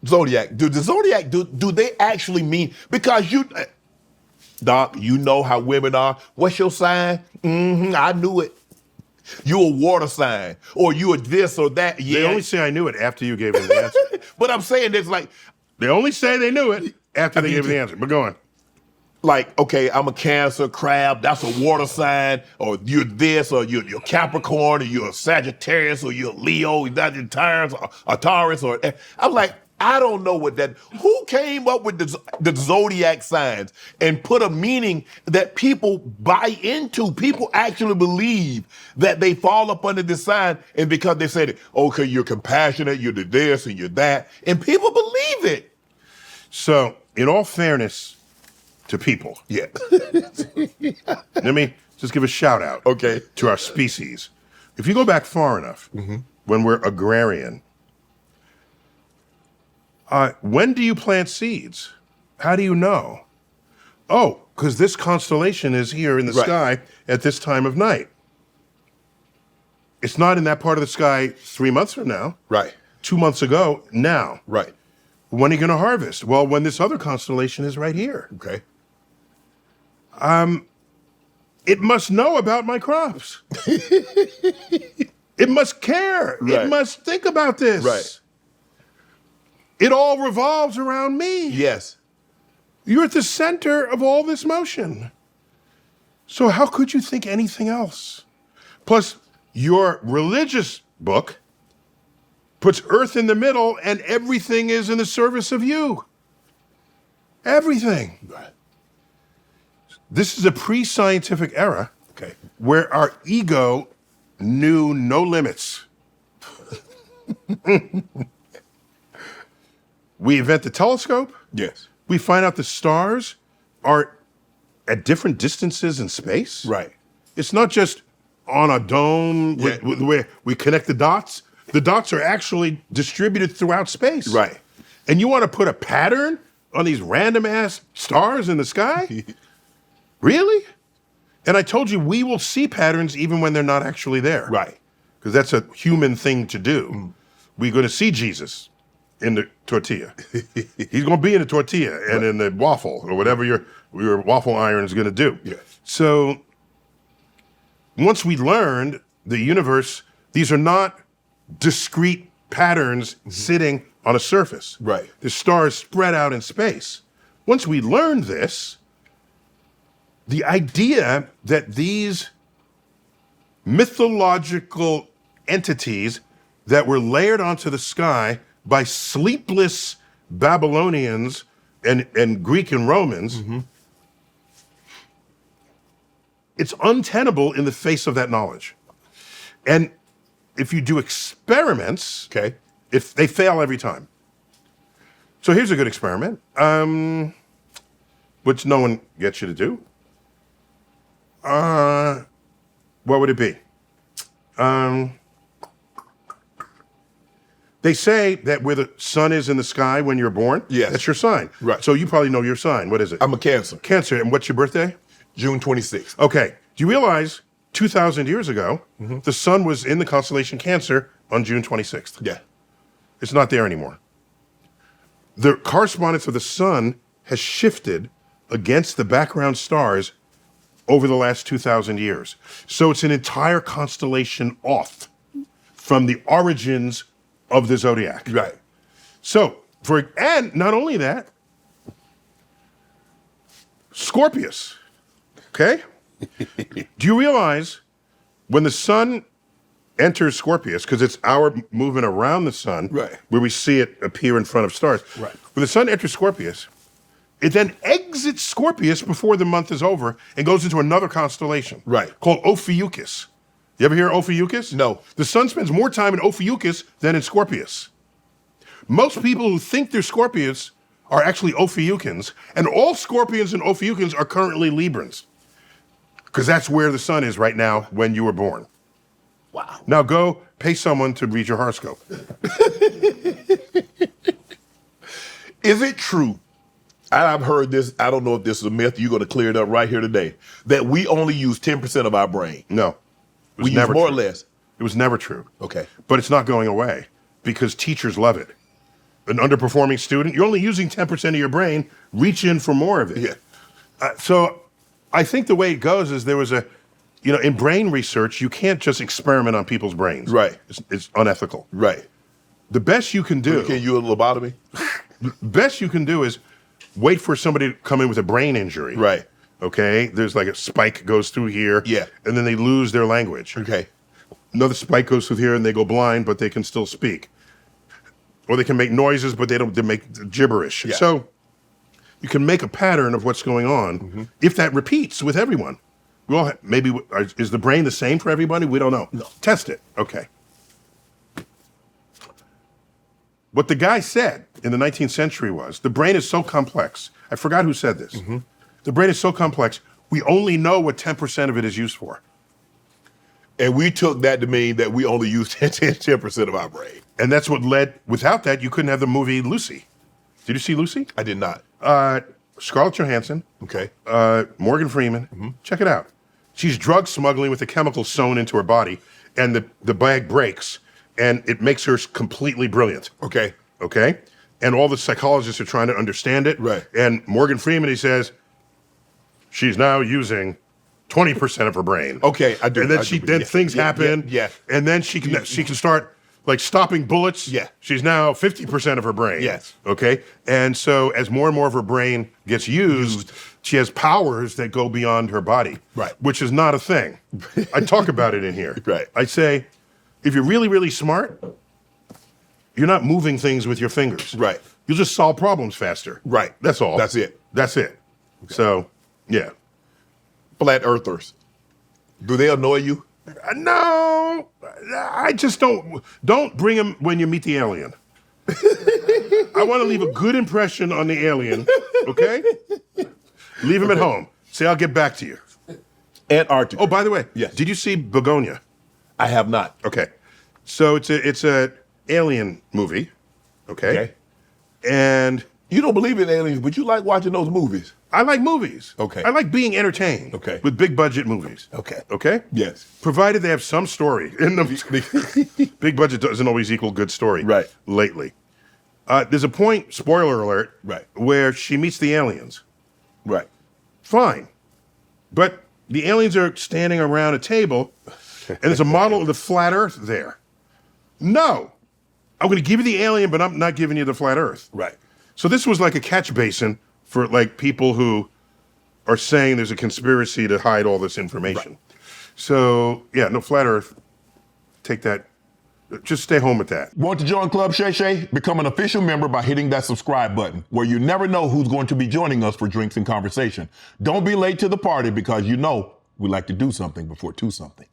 Zodiac. Do the Zodiac, do they actually mean, because Doc, you know how women are. What's your sign? I knew it. You a water sign, or you a this or that. Yeah. They only say I knew it after you gave them the answer. But I'm saying it's like, they only say they knew it after they gave me the answer. But go on. Like, okay, I'm a Cancer, crab, that's a water sign, or you're this, or you're Capricorn, or you're a Sagittarius, or you're Leo, you're not a Taurus, or I'm like, I don't know what that. Who came up with the zodiac signs and put a meaning that people buy into? People actually believe that they fall up under this sign, and because they said, okay, you're compassionate, you're this and you're that, and people believe it. So, in all fairness to people, yeah, let me just give a shout out, okay, to our species. If you go back far enough, when we're agrarian. When do you plant seeds? How do you know? Oh, because this constellation is here in the sky at this time of night. It's not in that part of the sky 3 months from now. Right. 2 months ago, now. Right. When are you going to harvest? Well, when this other constellation is right here. Okay. It must know about my crops. It must care. Right. It must think about this. Right. It all revolves around me. Yes. You're at the center of all this motion. So how could you think anything else? Plus, your religious book puts Earth in the middle and everything is in the service of you. Everything. Right. This is a pre-scientific era, where our ego knew no limits. We invent the telescope. Yes. We find out the stars are at different distances in space. Right. It's not just on a dome where we connect the dots. The dots are actually distributed throughout space. Right. And you want to put a pattern on these random ass stars in the sky? Really? And I told you we will see patterns even when they're not actually there. Right. Because that's a human thing to do. We're going to see Jesus in the tortilla. He's going to be in the tortilla and in the waffle or whatever your waffle iron is going to do. Yeah. So once we learned the universe, these are not discrete patterns sitting on a surface. Right. The stars spread out in space. Once we learned this, the idea that these mythological entities that were layered onto the sky by sleepless Babylonians and Greek and Romans, it's untenable in the face of that knowledge. And if you do experiments, if they fail every time. So here's a good experiment, which no one gets you to do. What would it be? They say that where the sun is in the sky when you're born, that's your sign. Right. So you probably know your sign. What is it? I'm a Cancer. Cancer. And what's your birthday? June 26th. Okay. Do you realize 2,000 years ago, the sun was in the constellation Cancer on June 26th? Yeah. It's not there anymore. The correspondence of the sun has shifted against the background stars over the last 2,000 years. So it's an entire constellation off from the origins of the zodiac. Right. So, and not only that, Scorpius, okay? Do you realize when the sun enters Scorpius, because it's our movement around the sun, where we see it appear in front of stars. Right. When the sun enters Scorpius, it then exits Scorpius before the month is over and goes into another constellation. Right. Called Ophiuchus. You ever hear of Ophiuchus? No. The sun spends more time in Ophiuchus than in Scorpius. Most people who think they're Scorpions are actually Ophiuchans, and all Scorpions and Ophiuchans are currently Librans, because that's where the sun is right now when you were born. Wow. Now go pay someone to read your horoscope. Is it true? I've heard this, I don't know if this is a myth, you're going to clear it up right here today, that we only use 10% of our brain. No. We use more or less. It was never true. Okay. But it's not going away because teachers love it. an underperforming student, you're only using 10% of your brain. Reach in for more of it. Yeah. So I think the way it goes is there was in brain research, you can't just experiment on people's brains. Right. It's unethical. Right. The best you can do. Can you a lobotomy? Best you can do is wait for somebody to come in with a brain injury. Right. Okay. There's like a spike goes through here. Yeah. And then they lose their language. Okay. Another spike goes through here and they go blind, but they can still speak. Or they can make noises, but they make gibberish. Yeah. So you can make a pattern of what's going on if that repeats with everyone. Well, maybe is the brain the same for everybody? We don't know. No. Test it. Okay. What the guy said in the 19th century was, the brain is so complex. I forgot who said this. The brain is so complex, we only know what 10% of it is used for. And we took that to mean that we only use 10% of our brain. And that's what led, without that, you couldn't have the movie Lucy. Did you see Lucy? I did not. Scarlett Johansson, Okay. Morgan Freeman. Check it out. She's drug smuggling with a chemical sewn into her body, and the bag breaks, and it makes her completely brilliant. Okay. Okay? And all the psychologists are trying to understand it. Right. And Morgan Freeman, he says, she's now using 20% of her brain. Okay, I do. And then yeah, things happen. Yeah. And then she can start like stopping bullets. Yeah. She's now 50% of her brain. Yes. Okay. And so as more and more of her brain gets used, she has powers that go beyond her body. Right. Which is not a thing. I talk about it in here. Right. I say, if you're really, really smart, you're not moving things with your fingers. Right. You'll just solve problems faster. Right. That's all. That's it. That's it. Okay. So, yeah. Flat earthers. Do they annoy you? No, I just don't bring them when you meet the alien. I want to leave a good impression on the alien, okay? Leave him at home. Say, I'll get back to you. Antarctica. Oh, by the way, Yes. Did you see Begonia? I have not. Okay. So it's a alien movie, okay? Okay. And You don't believe in aliens, but you like watching those movies. I like movies. Okay. I like being entertained. Okay. With big budget movies. Okay. Okay? Yes. Provided they have some story in them. Big budget doesn't always equal good story. Right. Lately. There's a point, spoiler alert, Right. where she meets the aliens. Right. Fine. But the aliens are standing around a table, and there's a model of the flat earth there. No. I'm going to give you the alien, but I'm not giving you the flat earth. Right. So this was like a catch basin for like people who are saying there's a conspiracy to hide all this information. Right. So yeah, no, flat earth, take that, just stay home with that. Want to join Club Shay Shay? Become an official member by hitting that subscribe button, where you never know who's going to be joining us for drinks and conversation. Don't be late to the party, because you know we like to do something before two something.